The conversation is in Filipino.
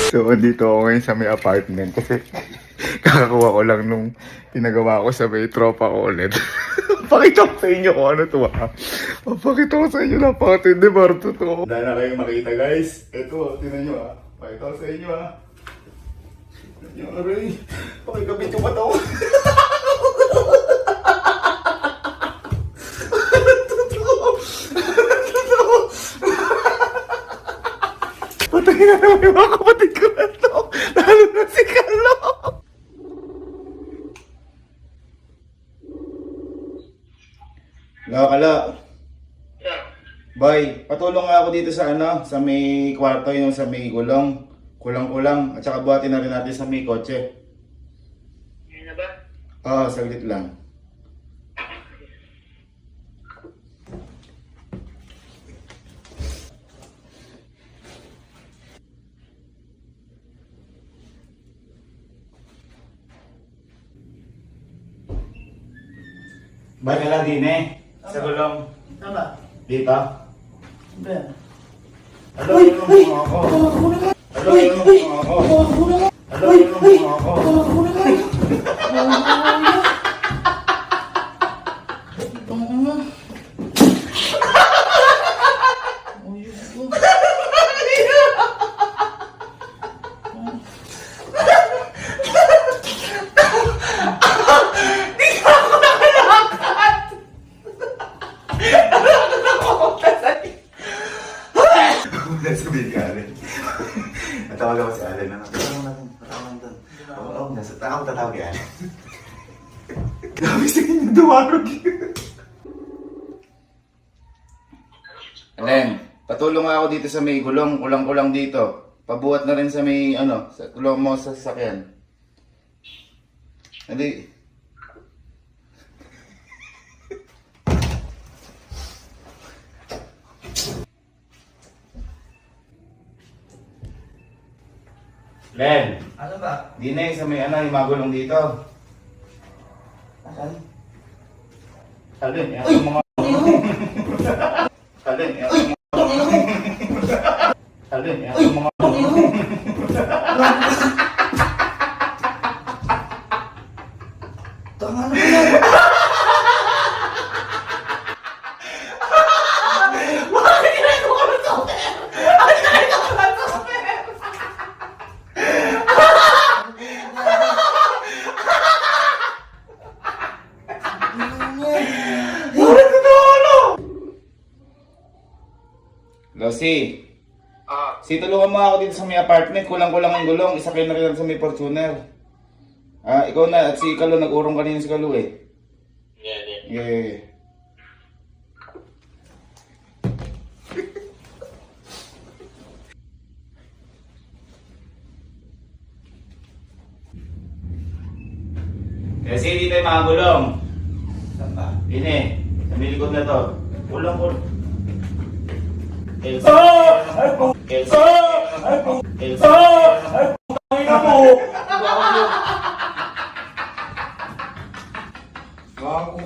So, andito ako ngayon sa may apartment kasi kakakuha ko lang nung pinagawa ko sa may tropa ko ulit. Pakita ko sa inyo kung ano to ha. Pakita ko sa inyo na pakatindi barto to. Dahil na kayong makita guys. Ito, tinan nyo ha. Pakita ko sa inyo ha. Tinan nyo aray. Pakikabit yung mata ko. Patay na naman yung mga kapatid ko na to. Lalo na si Carlo. Kala. Bye. Patulong nga ako dito sa ano, sa may kwarto, yung sa may gulong. Kulang-kulang. At saka buhatin na rin natin sa may kotse. Ngayon na ba? Oo, saglit lang. Bye ka lang din eh. Sa gulong. Tama. Dito. Ben. Hello, ako. Hello, ako. Hello, ako. Sabihin ka, Allen. Natawag ako si Allen. Patawag natin. Oo, nasa tao tatawag kay Allen. Grabe sa kanya duwarog. Allen, patulong ako dito sa may gulong. Kulang-kulang dito. Pabuhat na rin sa may, ano, sa gulong mo sa sasakyan. Hindi. Len, Ano ba? di na sa may ano, yung magulong dito. Asan? Alin, yan ang mga... Alin, yan ang mga... Alin, yan ang mga... Tanga na yan. Losi, tulungan mo ako dito sa may apartment. Kulang-kulang ang gulong. Isa kayo na rin sa may Fortuner. Ikaw na at si Kalo, nag-urong kanina si Kalo eh. Yeah. Kasi hindi tayo makagulong. Saan ba? Ini, sa may likod na to. Kulang-kulang. Elsa. Elsa. Elsa. Ay na mo. Gago.